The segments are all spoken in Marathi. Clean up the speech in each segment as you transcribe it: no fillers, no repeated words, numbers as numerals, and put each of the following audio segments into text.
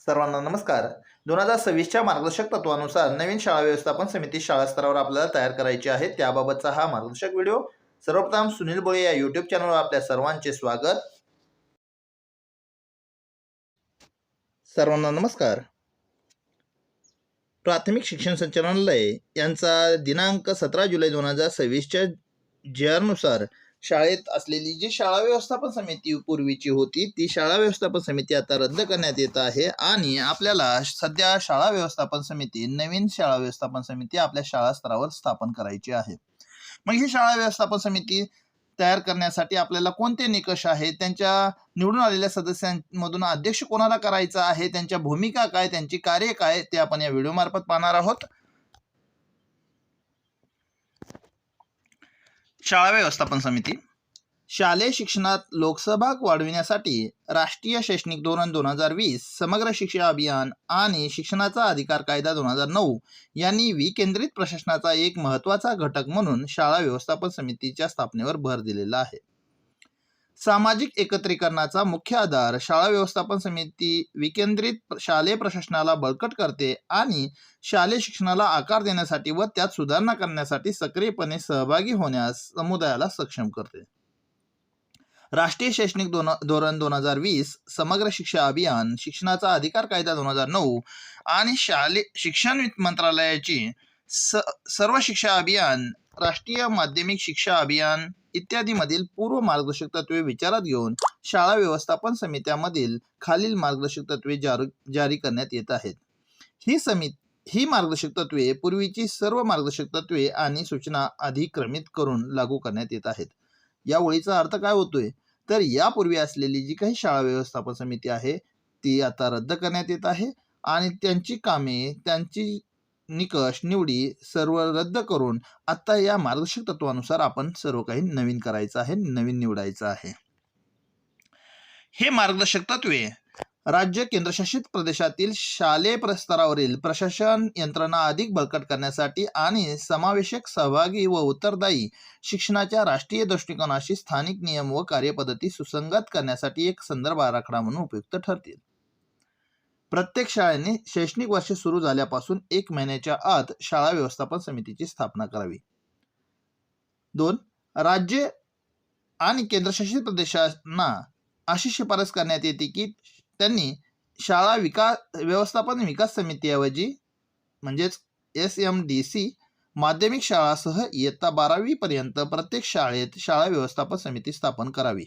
सर्वांना नमस्कार. 2026च्या मार्गदर्शक तत्वानुसार नवीन शाळा व्यवस्थापन समिती शाळा स्तरावर आपल्याला तयार करायची आहे. त्याबाबतचा हा मार्गदर्शक व्हिडिओ. सर्वप्रथम सुनील बोळे या यूट्यूब चॅनलवर आपल्या सर्वांचे स्वागत. सर्वांना नमस्कार. प्राथमिक शिक्षण संचालनालय यांचा दिनांक 17 जुलै 2026च्या JR शाळेत असलेली जी शाळा व्यवस्थापन समिती पूर्वीची होती ती शाळा व्यवस्थापन समिती आता रद्द करण्यात येत आहे आणि आपल्याला सध्या शाळा व्यवस्थापन समिती नवीन शाळा व्यवस्थापन समिती आपल्या शाळा स्तरावर स्थापन करायची आहे. मग ही शाळा व्यवस्थापन समिती तयार करण्यासाठी आपल्याला कोणते निकष आहेत, त्यांच्या निवडून आलेल्या सदस्यांमधून अध्यक्ष कोणाला करायचा आहे, त्यांच्या भूमिका काय, त्यांची कार्य काय, ते आपण या व्हिडिओ मार्फत पाहणार आहोत. शाळा व्यवस्थापन समिती शालेय शिक्षणात लोकसहभाग वाढविण्यासाठी राष्ट्रीय शैक्षणिक धोरण 2020, समग्र शिक्षा अभियान आणि शिक्षणाचा अधिकार कायदा 2009 यांनी विकेंद्रित प्रशासनाचा एक महत्त्वाचा घटक म्हणून शाळा व्यवस्थापन समितीच्या स्थापनेवर भर दिलेला आहे. सामाजिक एकत्रीकरणाचा मुख्य आधार शाळा व्यवस्थापन समिती विकेंद्रित शालेय प्रशासनाला बळकट करते आणि शालेय शिक्षणाला आकार देण्यासाठी व त्यात सुधारणा करण्यासाठी सक्रियपणे सहभागी होण्यास समुदायाला सक्षम करते. राष्ट्रीय शैक्षणिक धोरण 2020, समग्र शिक्षा अभियान, शिक्षणाचा अधिकार कायदा 2009 आणि शालेय शिक्षण मंत्रालयाची सर्व शिक्षा अभियान, राष्ट्रीय माध्यमिक शिक्षा अभियान इत्यादी मधील पूर्व मार्गदर्शक तत्वे विचारात घेऊन शाळा व्यवस्थापन समित्यामधील खालील मार्गदर्शक तत्वे जारी करण्यात येत आहेत. ही मार्गदर्शक तत्वे पूर्वीची सर्व मार्गदर्शक तत्वे आणि सूचना अधिक्रमित करून लागू करण्यात येत आहेत. या ओळीचा अर्थ काय होतोय तर यापूर्वी असलेली जी काही शाळा व्यवस्थापन समिती आहे ती आता रद्द करण्यात येत आहे आणि त्यांची कामे, त्यांची निकष, निवडी सर्व रद्द करून आता या मार्गदर्शक तत्वानुसार आपण सर्व काही नवीन करायचं आहे, नवीन निवडायचं आहे. हे मार्गदर्शक तत्वे राज्य केंद्रशासित प्रदेशातील शालेय स्तरावरील प्रशासन यंत्रणा अधिक बळकट करण्यासाठी आणि समावेशक, सहभागी व उत्तरदायी शिक्षणाच्या राष्ट्रीय दृष्टिकोनाशी स्थानिक नियम व कार्यपद्धती सुसंगत करण्यासाठी एक संदर्भ आराखडा म्हणून उपयुक्त ठरतील. प्रत्येक शाळेने शैक्षणिक वर्ष सुरू झाल्यापासून 1 महिन्याच्या आत शाळा व्यवस्थापन समितीची स्थापना करावी. 2. राज्य आणि केंद्रशासित प्रदेशांना अशी शिफारस करण्यात येते की त्यांनी शाळा व्यवस्थापन विकास समितीऐवजी म्हणजेच SMDC माध्यमिक शाळासह इयत्ता 12वी पर्यंत प्रत्येक शाळेत शाळा व्यवस्थापन समिती स्थापन करावी.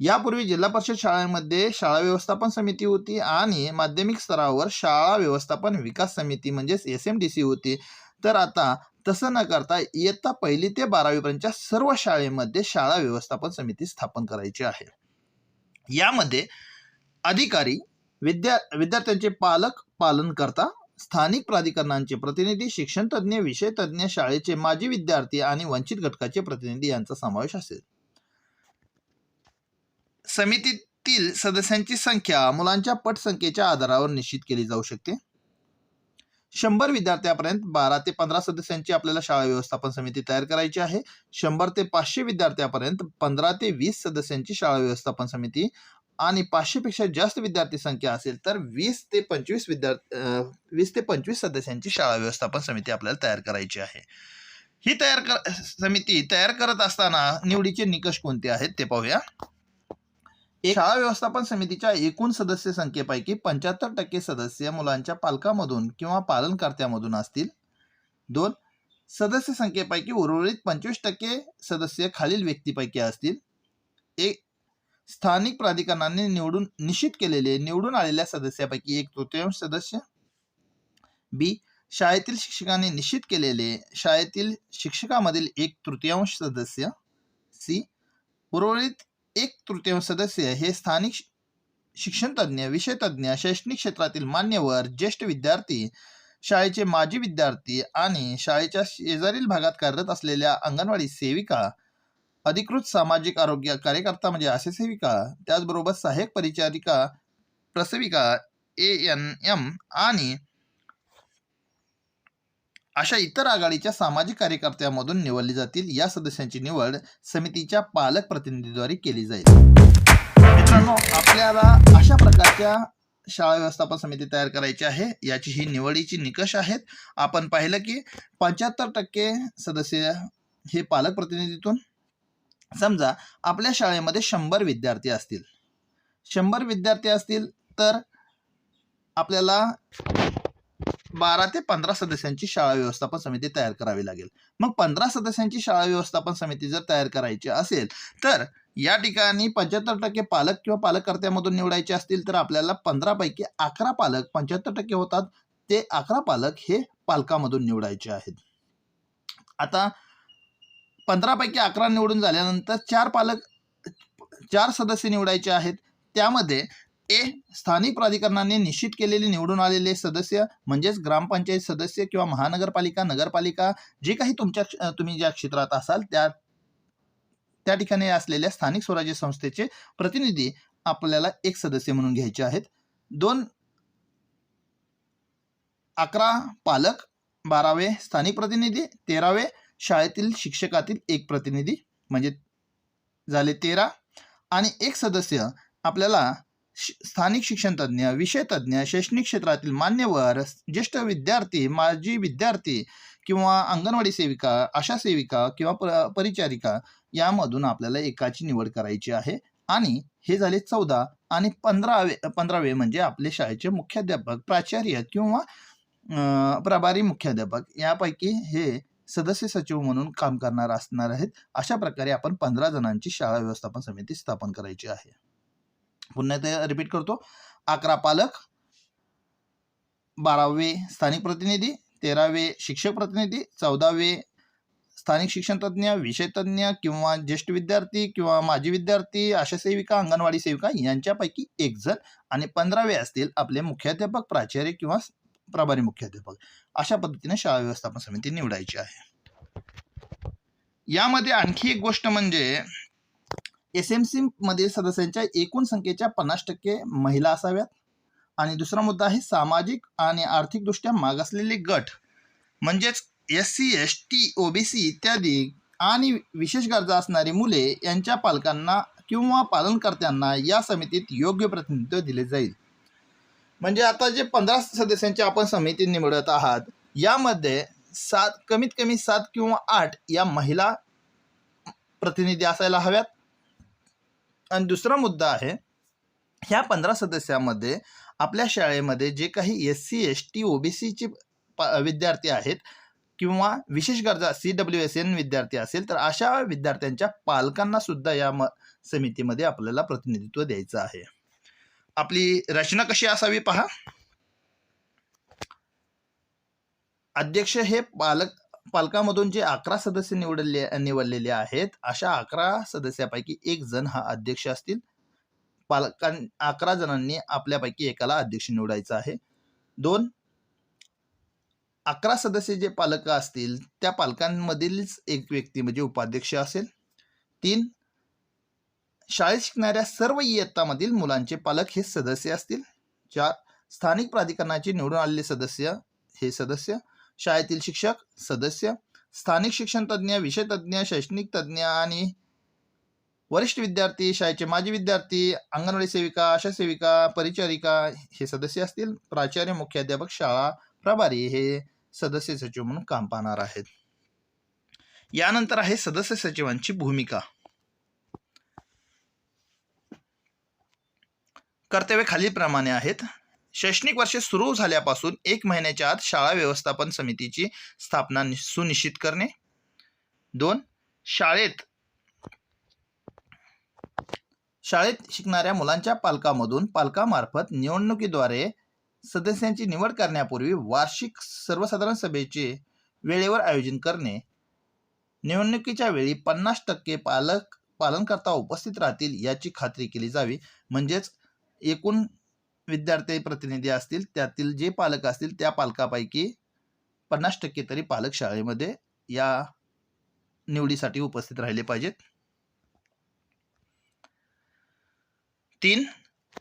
यापूर्वी जिल्हा परिषद शाळांमध्ये शाळा व्यवस्थापन समिती होती आणि माध्यमिक स्तरावर शाळा व्यवस्थापन विकास समिती म्हणजेच SMDC होती. तर आता तसं न करता इयत्ता 1ली ते 12वी पर्यंतच्या सर्व शाळेमध्ये शाळा व्यवस्थापन समिती स्थापन करायची आहे. यामध्ये अधिकारी, विद्यार्थ्यांचे पालक, पालनकर्ता, स्थानिक प्राधिकरणांचे प्रतिनिधी, शिक्षण तज्ज्ञ, विषय तज्ज्ञ, शाळेचे माजी विद्यार्थी आणि वंचित घटकाचे प्रतिनिधी यांचा समावेश असेल. समितीतील सदस्यांची संख्या मुलांच्या पटसंख्येच्या आधारावर निश्चित केली जाऊ शकते. 100 विद्यार्थ्यापर्यंत 12 ते 15 सदस्यांची आपल्याला शाळा व्यवस्थापन समिती तयार करायची आहे. 100 ते 500 विद्यार्थ्यापर्यंत 15 ते 20 सदस्यांची शाळा व्यवस्थापन समिती आणि 500 पेक्षा जास्त विद्यार्थी संख्या असेल तर 20 ते 25 सदस्यांची शाळा व्यवस्थापन समिती आपल्याला तयार करायची आहे. ही समिती तयार करत असताना निवडीचे निकष कोणते आहेत ते पाहूया. शाळा व्यवस्थापन समितीच्या एकूण सदस्य संख्येपैकी 75% सदस्य मुलांच्या पालकामधून किंवा पालनकर्त्यामधून असतील. 2. सदस्य संख्येपैकी उर्वरित 25% सदस्य खालील व्यक्तीपैकी असतील. 1. स्थानिक प्राधिकरणाने निश्चित केलेले निवडून आलेल्या सदस्यापैकी 1/3 सदस्य. B. शाळेतील शिक्षकांनी निश्चित केलेले शाळेतील शिक्षकामधील 1/3 सदस्य. C. उर्वरित 1/3 सदस्य हे स्थानिक शिक्षण तज्ज्ञ, विषय तज्ज्ञ, शैक्षणिक क्षेत्रातील मान्यवर, ज्येष्ठ विद्यार्थी, शाळेचे माजी विद्यार्थी आणि शाळेच्या शेजारील भागात कार्यरत असलेल्या अंगणवाडी सेविका, अधिकृत सामाजिक आरोग्य कार्यकर्ता म्हणजे आशा सेविका, त्याचबरोबर सहाय्यक परिचारिका, प्रसविका, ANM आणि अशा इतर आघाडीच्या सामाजिक कार्यकर्त्यांमधून निवडली जातील. या सदस्यांची निवड समितीच्या पालक प्रतिनिधीद्वारे केली जाईल. मित्रांनो, आपल्याला अशा प्रकारच्या शाळा व्यवस्थापन समिती तयार करायची आहे. याची ही निवडीची निकष आहेत. आपण पाहिलं की 75% सदस्य हे पालक प्रतिनिधीतून. समजा आपल्या शाळेमध्ये 100 विद्यार्थी असतील, 100 विद्यार्थी असतील तर आपल्याला 12 ते 15 सदस्यांची शाळा व्यवस्थापन समिती तयार करावी लागेल. मग 15 सदस्यांची शाळा व्यवस्थापन समिती जर तयार करायची असेल तर या ठिकाणी 75% पालक किंवा पालककर्त्यामधून निवडायचे असतील तर आपल्याला 15 पैकी 11 पालक 75% होतात, ते 11 पालक हे पालकामधून निवडायचे आहेत. आता 15 पैकी 11 निवडून झाल्यानंतर 4 सदस्य निवडायचे आहेत. त्यामध्ये स्थानिक प्राधिकरणाने निश्चित केलेले निवडून आलेले सदस्य म्हणजेच ग्रामपंचायत सदस्य किंवा महानगरपालिका, नगरपालिका जे काही तुम्ही ज्या क्षेत्रात असाल त्या ठिकाणी असलेल्या स्थानिक स्वराज्य संस्थेचे प्रतिनिधी आपल्याला 1 सदस्य म्हणून घ्यायचे आहेत. 11 पालक, 12 स्थानिक प्रतिनिधी, 13 शाळेतील शिक्षकातील 1 प्रतिनिधी म्हणजे झाले 13. आणि 1 सदस्य आपल्याला स्थानिक शिक्षण तज्ज्ञ, विषय तज्ज्ञ, शैक्षणिक क्षेत्रातील मान्यवर, ज्येष्ठ विद्यार्थी, माजी विद्यार्थी किंवा अंगणवाडी सेविका, आशा सेविका किंवा परिचारिका यामधून आपल्याला एकाची निवड करायची आहे. आणि हे झाले 14. आणि 15वे म्हणजे आपले शाळेचे मुख्याध्यापक, प्राचार्य किंवा प्रभारी मुख्याध्यापक यापैकी हे सदस्य सचिव म्हणून काम करणार असणार आहेत. अशा प्रकारे आपण 15 जणांची शाळा व्यवस्थापन समिती स्थापन करायची आहे. पुन्हा ते रिपीट करतो. 11 पालक, 12 स्थानिक प्रतिनिधी, 13 शिक्षक प्रतिनिधी, 14 स्थानिक शिक्षण तज्ज्ञ, विषय तज्ज्ञ किंवा ज्येष्ठ विद्यार्थी किंवा माजी विद्यार्थी, आशा सेविका, अंगणवाडी सेविका यांच्यापैकी 1 जण. आणि 15 असतील आपले मुख्याध्यापक, प्राचार्य किंवा प्रभारी मुख्याध्यापक. अशा पद्धतीने शाळा व्यवस्थापन समिती निवडायची आहे. यामध्ये आणखी एक गोष्ट म्हणजे SMC मधील सदस्यांच्या एकूण संख्येच्या 50% महिला असाव्यात. आणि दुसरा मुद्दा आहे सामाजिक आणि आर्थिकदृष्ट्या मागासलेले गट म्हणजेच SC, ST, OBC इत्यादी आणि विशेष गरजा असणारी मुले यांच्या पालकांना किंवा पालनकर्त्यांना या समितीत योग्य प्रतिनिधित्व दिले जाईल. म्हणजे आता जे 15 सदस्यांची आपण समिती निवडत आहात यामध्ये कमीत कमी 7 किंवा 8 या महिला प्रतिनिधी असायला हव्यात. आणि दुसरा मुद्दा आहे ह्या 15 सदस्यामध्ये आपल्या शाळेमध्ये जे काही SC, ST, OBCचे विद्यार्थी आहेत किंवा विशेष गरजा CWSN विद्यार्थी असेल तर अशा विद्यार्थ्यांच्या पालकांना सुद्धा या समितीमध्ये आपल्याला प्रतिनिधित्व द्यायचं आहे. आपली रचना कशी असावी पहा. अध्यक्ष हे पालकामधून जे 11 सदस्य निवडलेले आहेत अशा 11 सदस्यापैकी 1 जण हा अध्यक्ष असतील. 11 जणांनी आपल्यापैकी एकाला अध्यक्ष निवडायचा आहे. 2 11 सदस्य जे पालक असतील त्या पालकांमधीलच एक व्यक्ती म्हणजे उपाध्यक्ष असेल. 3 शाळेत शिकणाऱ्या सर्व इयत्तामधील मुलांचे पालक हे सदस्य असतील. 4 स्थानिक प्राधिकरणाचे निवडून आलेले सदस्य हे सदस्य, शाळेतील शिक्षक सदस्य, स्थानिक शिक्षण तज्ज्ञ, विषय तज्ज्ञ, शैक्षणिक तज्ज्ञ आणि वरिष्ठ विद्यार्थी, शाळेचे माजी विद्यार्थी, अंगणवाडी सेविका, आशा सेविका, परिचारिका हे सदस्य असतील. प्राचार्य, मुख्याध्यापक, शाळा प्रभारी हे सदस्य सचिव म्हणून काम पाहणार आहेत. यानंतर आहे सदस्य सचिवांची भूमिका. कर्तव्य खालीलप्रमाणे आहेत. शैक्षणिक वर्ष सुरू झाल्यापासून 1 महिन्याच्या आत शाळा व्यवस्थापन समितीची स्थापना सुनिश्चित करणे. 2 शाळेत शिकणाऱ्या मुलांच्या पालकामार्फत निवडणुकीद्वारे सदस्यांची निवड करण्यापूर्वी वार्षिक सर्वसाधारण सभेचे वेळेवर आयोजन करणे. निवडणुकीच्या वेळी 50% पालनकर्ता उपस्थित राहतील याची खात्री केली जावी. म्हणजेच एकूण विद्यार्थी प्रतिनिधी असतील त्यातील जे पालक असतील त्या पालकापैकी 50% तरी पालक शाळेमध्ये या निवडीसाठी उपस्थित राहिले पाहिजेत. 3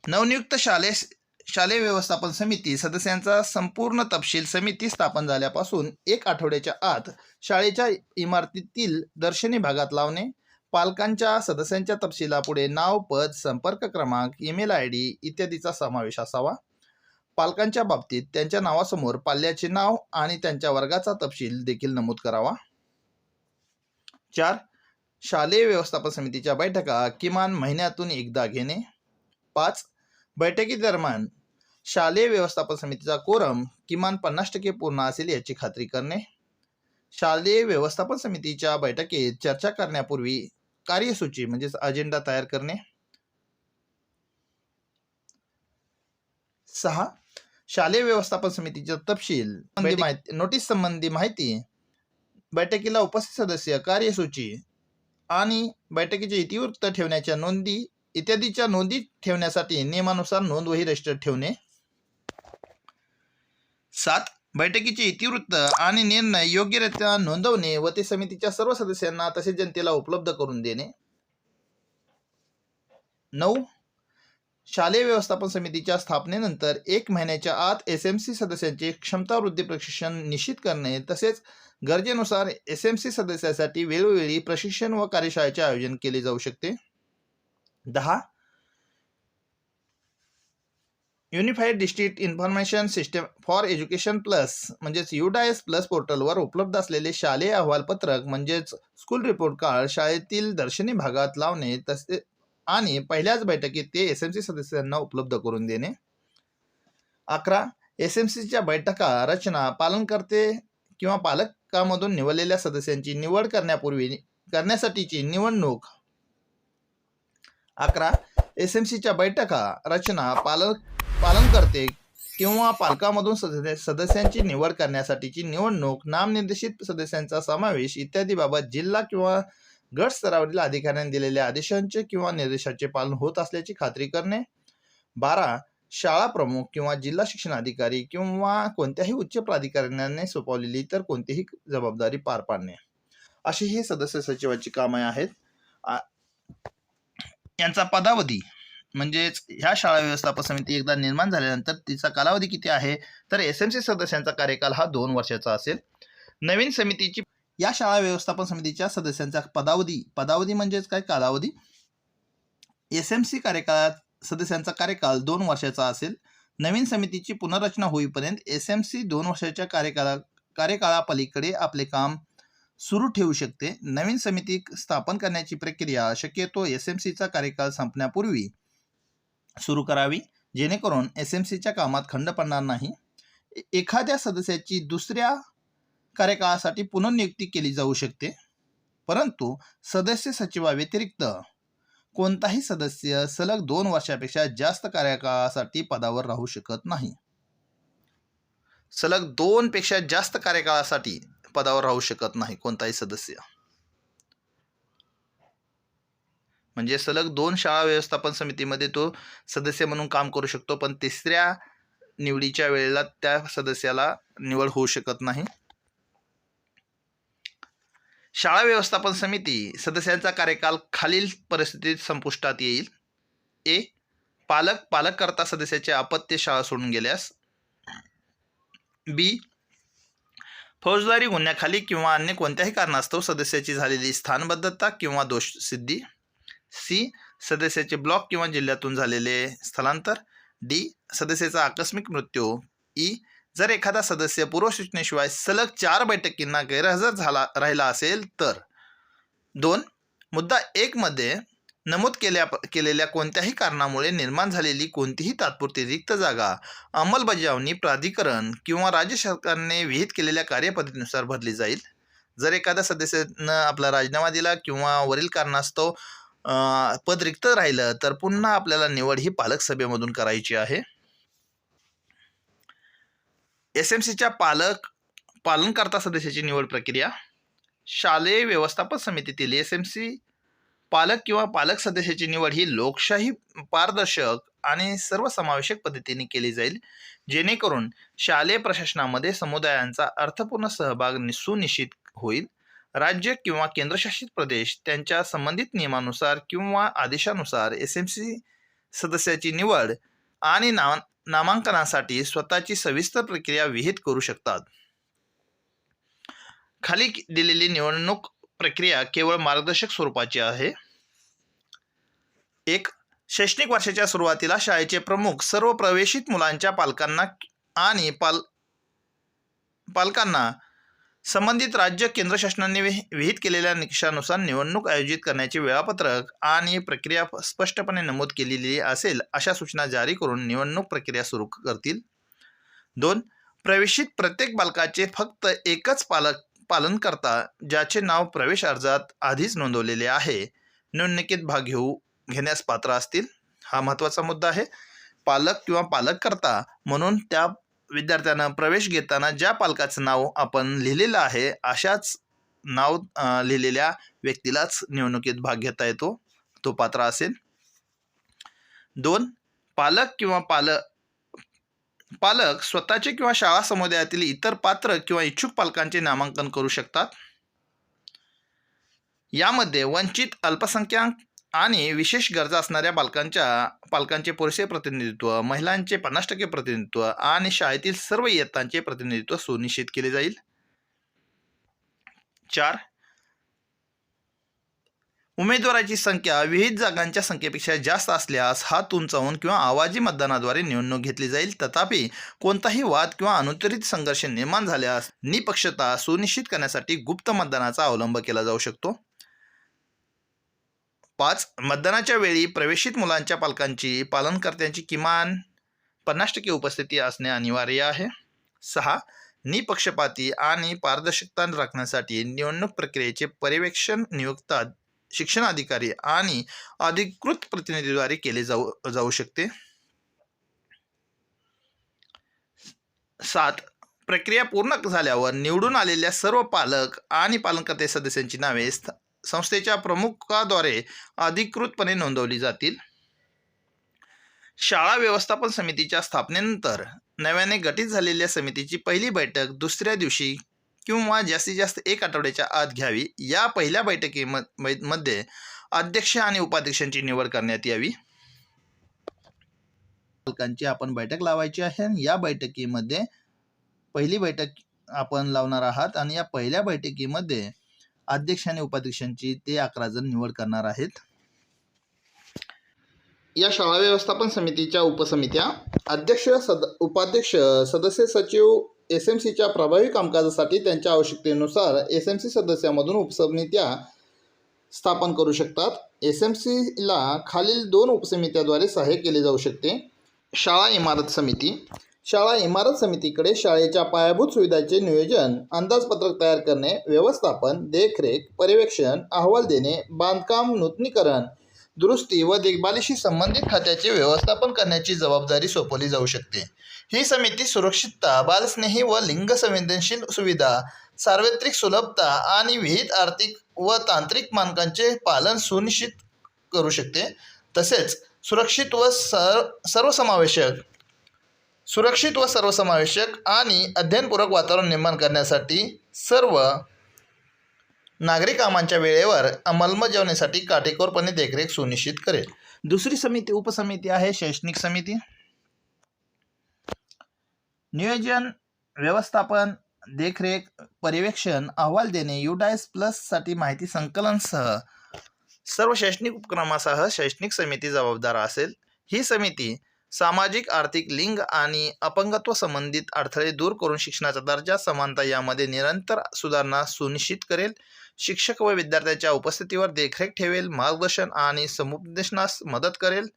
नवनियुक्त शालेय व्यवस्थापन समिती सदस्यांचा संपूर्ण तपशील समिती स्थापन झाल्यापासून 1 आठवड्याच्या आत शाळेच्या इमारतीतील दर्शनी भागात लावणे. पालकांच्या सदस्यांच्या तपशिलापुढे नाव, पद, संपर्क क्रमांक, ईमेल ID इत्यादीचा समावेश असावा. पालकांच्या बाबतीत त्यांच्या नावासमोर पाल्याचे नाव आणि त्यांच्या वर्गाचा तपशील देखील नमूद करावा. 4. शालेय व्यवस्थापन समितीच्या बैठका किमान महिन्यातून एकदा घेणे. 5. बैठकीदरम्यान शालेय व्यवस्थापन समितीचा कोरम किमान 50% पूर्ण असेल याची खात्री करणे. शालेय व्यवस्थापन समितीच्या बैठकीत चर्चा करण्यापूर्वी कार्यसूची म्हणजेच अजेंडा तयार करणे. 6. शालेय व्यवस्थापन समितीचा तपशील नोटीस संबंधी माहिती, बैठकीला उपस्थित सदस्य, कार्यसूची आणि बैठकीचे इतिवृत्त ठेवण्याच्या नोंदी इत्यादीच्या नोंदी ठेवण्यासाठी नियमानुसार नोंदवही रजिस्टर ठेवणे. 7. बैठकीचे इतिवृत्त आणि निर्णय योग्यरित्या नोंदवणे व ते समितीच्या सर्व सदस्यांना तसेच जनतेला उपलब्ध करून देणे. 9. शालेय व्यवस्थापन समितीच्या स्थापनेनंतर 1 महिन्याच्या आत SMC सदस्यांचे क्षमता वृद्धी प्रशिक्षण निश्चित करणे तसेच गरजेनुसार SMC सदस्यासाठी वेळोवेळी प्रशिक्षण व कार्यशाळेचे आयोजन केले जाऊ शकते. 10. Unified district information system for education plus म्हणजेच UDIS प्लस पोर्टलवर उपलब्ध असलेले शालेय अहवालपत्रक म्हणजेच स्कूल रिपोर्ट कार्ड शाळेतील दर्शनी भागात लावणे तसे आणि पहिल्याच बैठकीत ते SMC सदस्यांना उपलब्ध करून देणे. 11. SMCच्या बैठका रचना पालनकर्ते किंवा पालकांमधून निवडलेल्या सदस्यांची निवड करण्यासाठीची निवडणूक. 11. SMCच्या बैठका रचना पालनकर्ते किंवा पालकांमधून सदस्यांची निवड करण्यासाठीची निवडणूक, नामनिर्देशित सदस्यांचा समावेश इत्यादीबाबत जिल्हा किंवा गट स्तरावरील अधिकाऱ्यांनी दिलेल्या आदेशांचे किंवा निर्देशांचे पालन होत असल्याची खात्री करणे. 12. शाळा प्रमुख किंवा जिल्हा शिक्षण अधिकारी किंवा कोणत्याही उच्च प्राधिकरणाने सोपवलेली इतर कोणतीही जबाबदारी पार पाडणे. अशी ही सदस्य सचिवाची कामे आहेत. यांचा पदावधी म्हणजेच ह्या शाळा व्यवस्थापन समिती एकदा निर्माण झाल्यानंतर तिचा कालावधी किती आहे तर SMC सदस्यांचा कार्यकाल हा 2 वर्षाचा असेल. नवीन समितीची या शाळा व्यवस्थापन समितीच्या सदस्यांचा पदावधी म्हणजेच काय कालावधी. SMC कार्यकाळात सदस्यांचा कार्यकाल 2 वर्षाचा असेल. नवीन समितीची पुनर्रचना होईपर्यंत SMC 2 वर्षाच्या कार्यकाळापलीकडे आपले काम सुरू ठेवू शकते. नवीन समिती स्थापन करण्याची प्रक्रिया शक्यतो SMCचा कार्यकाळ संपण्यापूर्वी सुरू करावी जेणेकरून SMCच्या कामात खंड पडणार नाही. एखाद्या सदस्याची दुसऱ्या कार्यकाळासाठी पुनर्नियुक्ती केली जाऊ शकते, परंतु सदस्य सचिवाव्यतिरिक्त कोणताही सदस्य सलग 2 वर्षापेक्षा जास्त कार्यकाळासाठी पदावर राहू शकत नाही. सलग 2 पेक्षा जास्त कार्यकाळासाठी पदावर राहू शकत नाही कोणताही सदस्य. म्हणजे सलग 2 शाळा व्यवस्थापन समितीमध्ये तो सदस्य म्हणून काम करू शकतो, पण तिसऱ्या निवडीच्या वेळेला त्या सदस्याला निवड होऊ शकत नाही. शाळा व्यवस्थापन समिती सदस्यांचा कार्यकाल खालील परिस्थितीत संपुष्टात येईल. A. पालककर्ता सदस्याचे अपत्य शाळा सोडून गेल्यास. B. फौजदारी गुन्ह्याखाली किंवा अन्य कोणत्याही कारणास्तव सदस्याची झालेली स्थानबद्धता किंवा दोषसिद्धी. C. सदस्याचे ब्लॉक किंवा जिल्ह्यातून झालेले स्थलांतर. D. सदस्याचा आकस्मिक मृत्यू. E. जर एखादा सदस्य पूर्वसूचनेशिवाय सलग 4 बैठकींना गैरहजर राहिला असेल तर. 2. मुद्दा 1 मध्ये नमूद केलेल्या कोणत्याही कारणामुळे निर्माण झालेली कोणतीही तात्पुरती रिक्त जागा अंमलबजावणी प्राधिकरण किंवा राज्य सरकारने विहित केलेल्या कार्यपद्धतीनुसार भरली जाईल. जर एखाद्या सदस्यानं आपला राजीनामा दिला किंवा वरील कारणास्तव पद रिक्त राहिलं तर पुन्हा आपल्याला निवड ही पालक सभेमधून करायची आहे. SMCच्या पालनकर्ता सदस्याची निवड प्रक्रिया. शालेय व्यवस्थापन समितीतील SMC पालक किंवा पालक सदस्याची निवड ही लोकशाही, पारदर्शक आणि सर्वसमावेशक पद्धतीने केली जाईल जेणेकरून शालेय प्रशासनामध्ये समुदायांचा अर्थपूर्ण सहभाग सुनिश्चित होईल. राज्य किंवा केंद्रशासित प्रदेश त्यांच्या संबंधित नियमानुसार किंवा आदेशानुसार SMC सदस्याची निवड आणि नामांकनासाठी स्वतःची सविस्तर प्रक्रिया विहित करू शकतात. खाली दिलेली निवडणूक प्रक्रिया केवळ मार्गदर्शक स्वरूपाची आहे. 1. शैक्षणिक वर्षाच्या सुरुवातीला शाळेचे प्रमुख सर्व प्रवेशित मुलांच्या पालकांना आणि पालकांना संबंधित राज्य केंद्र शासनाने विहित केलेल्या निकषानुसार निवडणूक आयोजित करण्याचे वेळापत्रक आणि प्रक्रिया स्पष्टपणे नमूद केलेली असेल अशा सूचना जारी करून निवडणूक प्रक्रिया सुरू करतील. 2. प्रवेशित प्रत्येक बालकाचे फक्त एकच पालनकर्ता ज्याचे नाव प्रवेश अर्जात आधीच नोंदवलेले आहे निवडणुकीत भाग घेण्यास पात्र असतील. हा महत्त्वाचा मुद्दा आहे. पालक किंवा पालककर्ता म्हणून त्या विद्यार्थ्यांना प्रवेश घेताना ज्या पालकाचं नाव आपण लिहिलेलं आहे अशाच नाव लिहिलेल्या व्यक्तीलाच निवडणुकीत भाग घेता येतो, तो पात्र असेल. 2. पालक किंवा पालक स्वतःचे किंवा शाळा समुदायातील इतर पात्र किंवा इच्छुक पालकांचे नामांकन करू शकतात. यामध्ये वंचित, अल्पसंख्याक आणि विशेष गरजा असणाऱ्या पालकांचे पुरेसे प्रतिनिधित्व, महिलांचे 50% प्रतिनिधित्व आणि शाळेतील सर्व इयत्तांचे प्रतिनिधित्व सुनिश्चित केले जाईल. 4. उमेदवाराची संख्या विहित जागांच्या संख्येपेक्षा जास्त असल्यास हात उंचावून किंवा आवाजी मतदानाद्वारे निवडणूक घेतली जाईल. तथापि कोणताही वाद किंवा अनुत्तरित संघर्ष निर्माण झाल्यास निपक्षता सुनिश्चित करण्यासाठी गुप्त मतदानाचा अवलंब केला जाऊ शकतो. 5. मतदानाच्या वेळी प्रवेशित मुलांच्या पालकांची पालनकर्त्यांची किमान 50% उपस्थिती असणे अनिवार्य आहे. 6. निपक्षपाती आणि पारदर्शकता राखण्यासाठी निवडणूक प्रक्रियेचे पर्यवेक्षण नियुक्त शिक्षण अधिकारी आणि अधिकृत प्रतिनिधीद्वारे केले जाऊ शकते. 7. प्रक्रिया पूर्ण झाल्यावर निवडून आलेल्या सर्व पालक आणि पालनकर्ते सदस्यांची नावे संस्थेच्या प्रमुखाद्वारे अधिकृतपणे नोंदवली जातील. शाळा व्यवस्थापन समितीच्या स्थापनेनंतर नव्याने गठीत झालेल्या समितीची पहिली बैठक दुसऱ्या दिवशी किंवा जास्तीत जास्त 1 आठवड्याच्या आत घ्यावी. या पहिल्या बैठकीमध्ये अध्यक्ष आणि उपाध्यक्षांची निवड करण्यात यावी. पालकांची आपण बैठक लावायची आहे. या बैठकीमध्ये पहिली बैठक आपण लावणार आहात आणि या पहिल्या बैठकीमध्ये अध्यक्ष आणि उपाध्यक्षांची ते 11 जण निवड करणार आहेत. या शाळा व्यवस्थापन समितीच्या उपसमित्या अध्यक्ष, उपाध्यक्ष, सदस्य, सचिव SMCच्या प्रभावी कामकाजासाठी त्यांच्या आवश्यकतेनुसार SMC सदस्यामधून उपसमित्या स्थापन करू शकतात. SMCला खालील 2 उपसमित्याद्वारे सहाय्य केले जाऊ शकते. शाळा इमारत समिती. शाळा इमारत समितीकडे शाळेच्या पायाभूत सुविधांचे नियोजन, अंदाजपत्रक तयार करणे, व्यवस्थापन, देखरेख, पर्यवेक्षण, अहवाल देणे, बांधकाम, नूतनीकरण, दुरुस्ती व देखभालीशी संबंधित खात्याचे व्यवस्थापन करण्याची जबाबदारी सोपवली जाऊ शकते. ही समिती सुरक्षितता, बालस्नेही व लिंग संवेदनशील सुविधा, सार्वत्रिक सुलभता आणि विहित आर्थिक व तांत्रिक मानकांचे पालन सुनिश्चित करू शकते. तसेच सुरक्षित व सर्वसमावेशक आणि अध्ययनपूरक वातावरण निर्माण करण्यासाठी सर्व नागरी कामांच्या वेळेवर अंमलबजावणीसाठी काटेकोरपणे देखरेख सुनिश्चित करेल. दुसरी उपसमिती आहे शैक्षणिक समिती. नियोजन, व्यवस्थापन, देखरेख, पर्यवेक्षण, अहवाल देणे, UDAS+ साठी माहिती संकलनसह सर्व शैक्षणिक उपक्रमासह शैक्षणिक समिती जबाबदार असेल. ही समिती सामाजिक, आर्थिक, लिंग आणि अपंगत्व संबंधित अडथळे दूर करून शिक्षणाचा दर्जा, समानता यामध्ये निरंतर सुधारणा सुनिश्चित करेल. शिक्षक व विद्यार्थ्यांच्या उपस्थितीवर देखरेख ठेवेल, मार्गदर्शन आणि समुपदेशनास मदत करेल,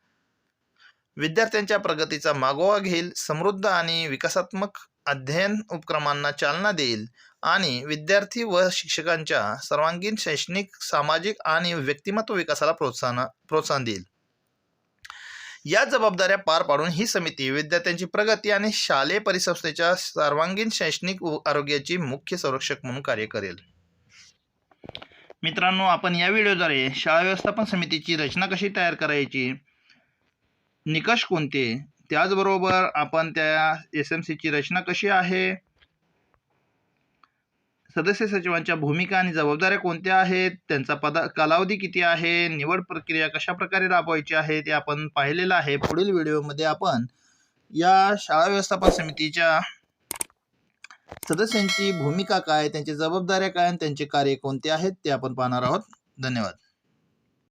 विद्यार्थ्यांच्या प्रगतीचा मागोवा घेईल, समृद्ध आणि विकासात्मक अध्ययन उपक्रमांना चालना देईल आणि विद्यार्थी व शिक्षकांच्या सर्वांगीण शैक्षणिक, सामाजिक आणि व्यक्तिमत्व विकासाला प्रोत्साहन देईल. या जबाबदाऱ्या पार पाडून ही समिती विद्यार्थ्यांची प्रगती आणि शालेय परिसंस्थेच्या सर्वांगीण शैक्षणिक आरोग्याची मुख्य संरक्षक म्हणून कार्य करेल. मित्रांनो, आपण या व्हिडिओद्वारे शाळा व्यवस्थापन समितीची रचना कशी तयार करायची, निकष कोणते, त्याचबरोबर आपण त्या SMCची रचना कशी आहे, सदस्य सचिवांच्या भूमिका आणि जबाबदाऱ्या कोणत्या आहेत, त्यांचा कालावधी किती आहे, निवड प्रक्रिया कशा प्रकारे राबवायची आहे ते आपण पाहिलेलं आहे. पुढील व्हिडिओमध्ये आपण या शाळा व्यवस्थापन समितीच्या सदस्यांची भूमिका काय, त्यांची जबाबदाऱ्या काय आणि त्यांचे कार्य कोणते आहेत ते आपण पाहणार आहोत. धन्यवाद.